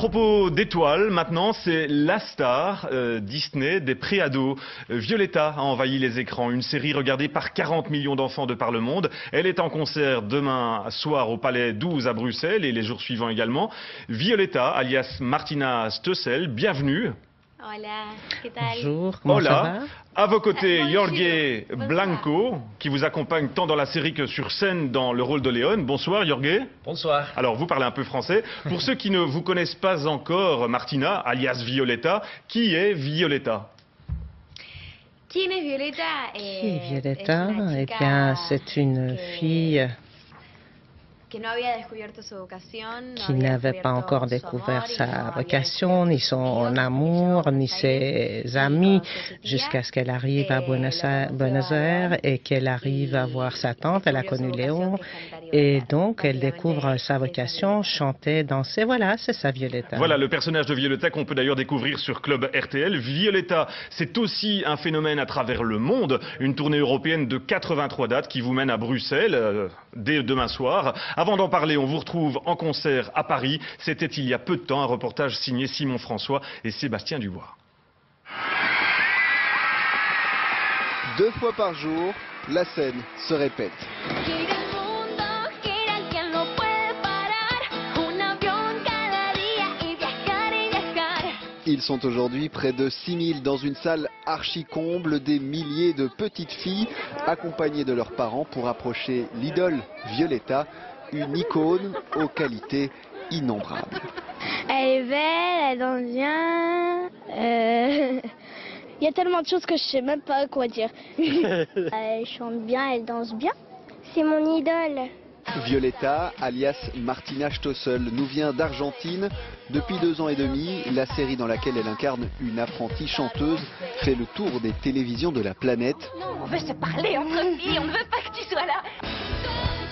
propos d'étoiles, maintenant, c'est la star Disney des préados. Violetta a envahi les écrans, une série regardée par 40 millions d'enfants de par le monde. Elle est en concert demain soir au Palais 12 à Bruxelles et les jours suivants également. Violetta, alias Martina Stoessel, bienvenue. Hola, ¿qué tal? Bonjour, comment ça va? À vos côtés, Jorge Blanco, qui vous accompagne tant dans la série que sur scène dans le rôle de Léon. Bonsoir, Jorge. Bonsoir. Alors, vous parlez un peu français. Pour ceux qui ne vous connaissent pas encore, Martina, alias Violetta, qui est Violetta? Qui est Violetta? Qui est Violetta? Eh bien, c'est une fille qui n'avait pas encore découvert sa vocation, ni son amour, ni ses amis, jusqu'à ce qu'elle arrive à Buenos Aires et qu'elle arrive à voir sa tante. Elle a connu Léon et donc elle découvre sa vocation, chanter, danser. Voilà, c'est ça Violetta. Voilà le personnage de Violetta qu'on peut d'ailleurs découvrir sur Club RTL. Violetta, c'est aussi un phénomène à travers le monde. Une tournée européenne de 83 dates qui vous mène à Bruxelles dès demain soir. Avant d'en parler, on vous retrouve en concert à Paris. C'était il y a peu de temps, un reportage signé Simon François et Sébastien Dubois. 2 fois par jour, la scène se répète. Ils sont aujourd'hui près de 6000 dans une salle archi-comble, des milliers de petites filles accompagnées de leurs parents pour approcher l'idole Violetta, une icône aux qualités innombrables. Elle est belle, elle danse bien. Il y a tellement de choses que je sais même pas quoi dire. Elle chante bien, elle danse bien. C'est mon idole. Violetta, alias Martina Stoessel, nous vient d'Argentine. Depuis 2 ans et demi, la série dans laquelle elle incarne une apprentie chanteuse fait le tour des télévisions de la planète. On veut se parler entre filles, on ne veut pas que tu sois là.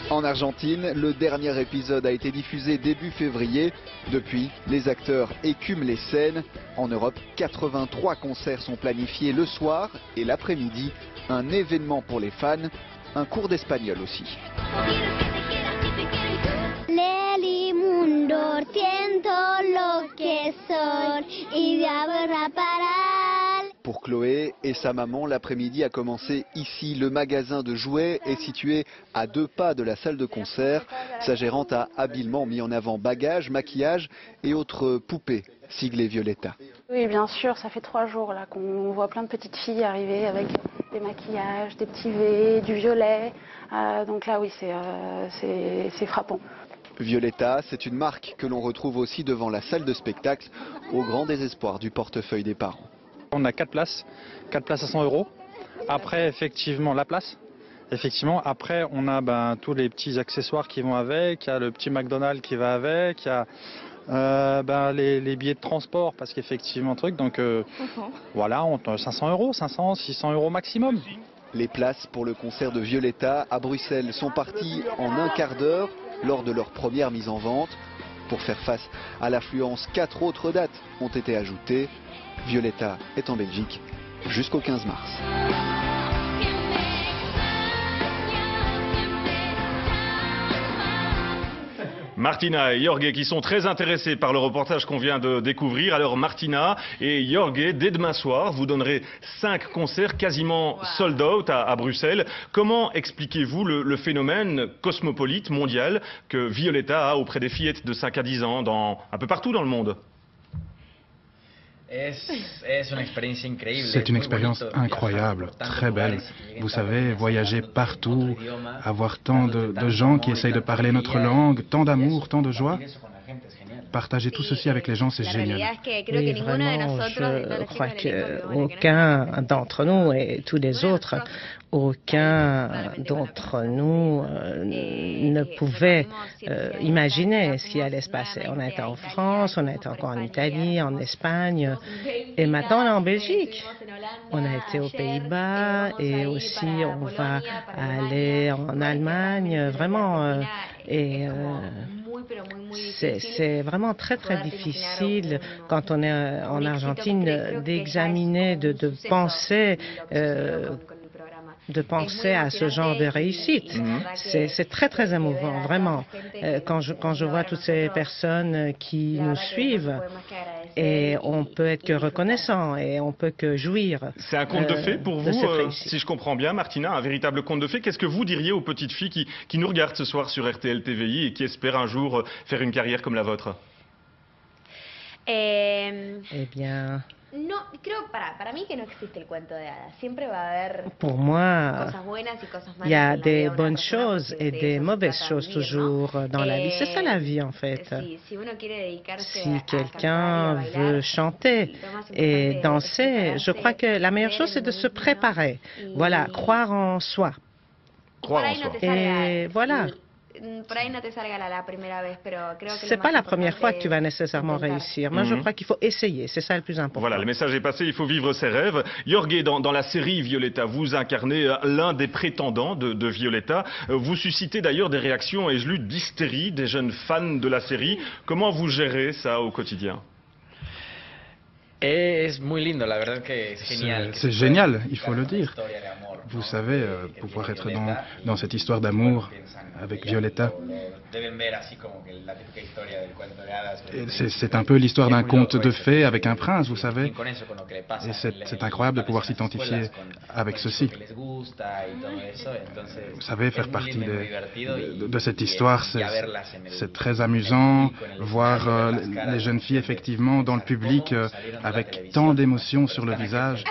En Argentine, le dernier épisode a été diffusé début février. Depuis, les acteurs écument les scènes. En Europe, 83 concerts sont planifiés le soir et l'après-midi. Un événement pour les fans, un cours d'espagnol aussi. Pour Chloé et sa maman, l'après-midi a commencé ici. Le magasin de jouets est situé à 2 pas de la salle de concert. Sa gérante a habilement mis en avant bagages, maquillage et autres poupées siglées Violetta. Oui, bien sûr, ça fait 3 jours là qu'on voit plein de petites filles arriver avec des maquillages, des petits V, du violet. Donc là, oui, c'est frappant. Violetta, c'est une marque que l'on retrouve aussi devant la salle de spectacle, au grand désespoir du portefeuille des parents. On a 4 places à 100 €. Après, effectivement, la place. Effectivement, après, on a tous les petits accessoires qui vont avec. Il y a le petit McDonald's qui va avec. Il y a les billets de transport, parce qu'effectivement, donc voilà, on a 500 €, 500, 600 € maximum. Les places pour le concert de Violetta à Bruxelles sont parties en un quart d'heure lors de leur première mise en vente. Pour faire face à l'affluence, 4 autres dates ont été ajoutées. Violetta est en Belgique jusqu'au 15 mars. Martina et Jorge qui sont très intéressés par le reportage qu'on vient de découvrir. Alors Martina et Jorge, dès demain soir, vous donnerez 5 concerts quasiment sold out à Bruxelles. Comment expliquez-vous le phénomène cosmopolite mondial que Violetta a auprès des fillettes de 5 à 10 ans un peu partout dans le monde? C'est une expérience incroyable, très belle. Vous savez, voyager partout, avoir tant de gens qui essayent de parler notre langue, tant d'amour, tant de joie. Partager tout ceci avec les gens, c'est génial. Oui, vraiment, je crois qu'aucun d'entre nous et tous les autres, aucun d'entre nous ne pouvait imaginer ce qui allait se passer. On a été en France, on a été encore en Italie, en Espagne, et maintenant on est en Belgique. On a été aux Pays-Bas et aussi on va aller en Allemagne, vraiment. C'est vraiment très très difficile quand on est en Argentine d'examiner, de penser de penser à ce genre de réussite. C'est très, très émouvant, vraiment, quand je vois toutes ces personnes qui nous suivent. Et on peut être que reconnaissant et on peut que jouir. C'est un conte de fées pour vous, si je comprends bien, Martina, un véritable conte de fées. Qu'est-ce que vous diriez aux petites filles qui nous regardent ce soir sur RTL TVI et qui espèrent un jour faire une carrière comme la vôtre? Eh bien, No, creo, para mí que no existe el cuento de hadas. Siempre va a haber pour moi, cosas buenas y cosas malas. il y a en la des vida de una bonnes persona, choses porque et de des eso se mauvaises trata choses vivir, ¿no? toujours dans la vie. C'est ça la vie, en fait. Si uno quiere dedicarse Si a quelqu'un cantar y a veut bailar, chanter lo más et importante danser, es je crois que la meilleure creer chose, en c'est de uno se mismo, ¿no? préparer. Voilà, croire en soi. Croire Por en ahí no soi. te salga, Et voilà. por ahí no te salga la primera vez, pero creo que C'est lo pas más la première fois que tu vas importante es nécessairement intentar. réussir. Moi, je crois qu'il faut essayer. C'est ça le plus important. Voilà, le message est passé, il faut vivre ses rêves. Jorge, dans la série Violetta, vous incarnez l'un des prétendants de Violetta. Vous suscitez d'ailleurs des réactions, ai-je lu, d'hystérie des jeunes fans de la série. Comment vous gérez ça au quotidien? Es muy lindo, la verdad que es génial. C'est génial, il faut le dire. Vous savez, pouvoir être dans cette histoire d'amour avec Violetta. C'est un peu l'histoire d'un conte de fées avec un prince, vous savez. Et c'est incroyable de pouvoir s'identifier avec ceci. Vous savez, faire partie de cette histoire, c'est très amusant. Voir les jeunes filles, effectivement, dans le public, avec tant d'émotions sur le visage,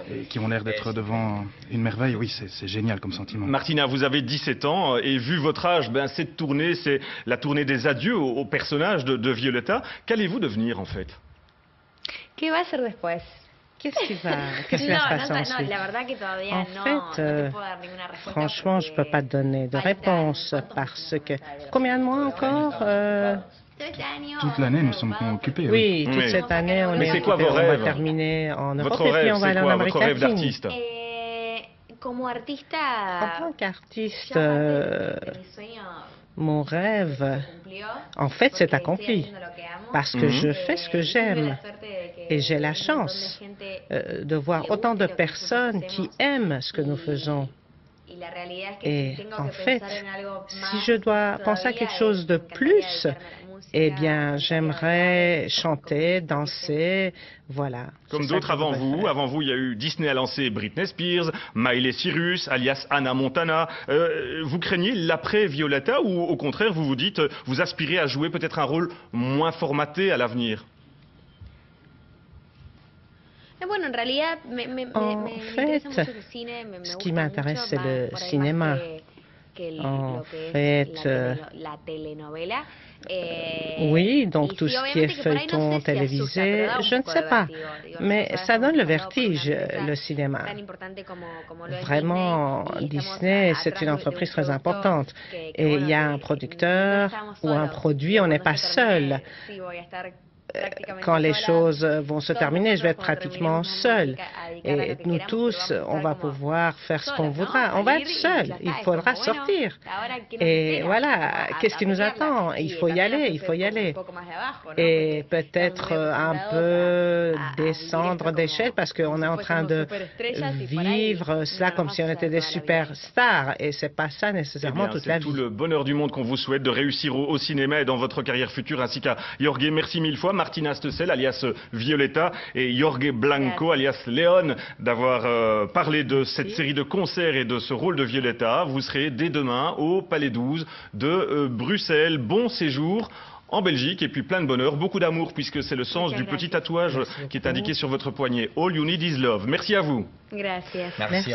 et qui ont l'air d'être devant une merveille. Oui, c'est génial comme sentiment. Martina, vous avez 17 ans et vu votre âge, cette tournée, c'est la tournée des adieux au personnage de Violetta. Qu'allez-vous devenir en fait? ¿Qué va a hacer después? Qu'est-ce qui va se passer ensuite? En fait, franchement, je ne peux pas te donner de réponse parce que... Combien de mois encore? Toute l'année, nous sommes occupés. Oui, toute cette année, on est c'est quoi occupés. vos On va rêves? terminer en Europe Votre et puis rêve, on va c'est aller en quoi Amérique votre rêve latine. d'artiste? Como artista, En tant qu'artiste, mon rêve, en fait, c'est accompli parce que je fais ce que j'aime et j'ai la chance de voir autant de personnes qui aiment ce que nous faisons. Et en fait, si je dois penser à quelque chose de plus, eh bien, j'aimerais chanter, danser, voilà. Comme d'autres avant vous, il y a eu Disney a lancé Britney Spears, Miley Cyrus, alias Hannah Montana. Vous craignez l'après Violetta ou au contraire, vous vous dites, vous aspirez à jouer peut-être un rôle moins formaté à l'avenir? En fait, ce qui m'intéresse, c'est le cinéma. En fait, oui, donc tout ce qui est feuilleton télévisé, je ne sais pas, mais ça donne le vertige, le cinéma. Vraiment, Disney, c'est une entreprise très importante et il y a un producteur ou un produit, on n'est pas seul. Quand les choses vont se terminer, je vais être pratiquement seul. Et nous tous, on va pouvoir faire ce qu'on voudra. On va être seul. Il faudra sortir. Et voilà, qu'est-ce qui nous attend? Il faut y aller, il faut y aller. Et peut-être un peu descendre d'échelle parce qu'on est en train de vivre cela comme si on était des superstars. Et c'est pas ça nécessairement toute la vie. C'est tout le bonheur du monde qu'on vous souhaite de réussir au cinéma et dans votre carrière future, ainsi qu'à Jorge. Merci mille fois. Martina Stoessel, alias Violetta, et Jorge Blanco, alias Léon, d'avoir parlé de cette série de concerts et de ce rôle de Violetta. Vous serez dès demain au Palais 12 de Bruxelles. Bon séjour en Belgique et puis plein de bonheur, beaucoup d'amour puisque c'est le sens du petit tatouage qui est indiqué sur votre poignet. All you need is love. Merci à vous. Gracias. Merci.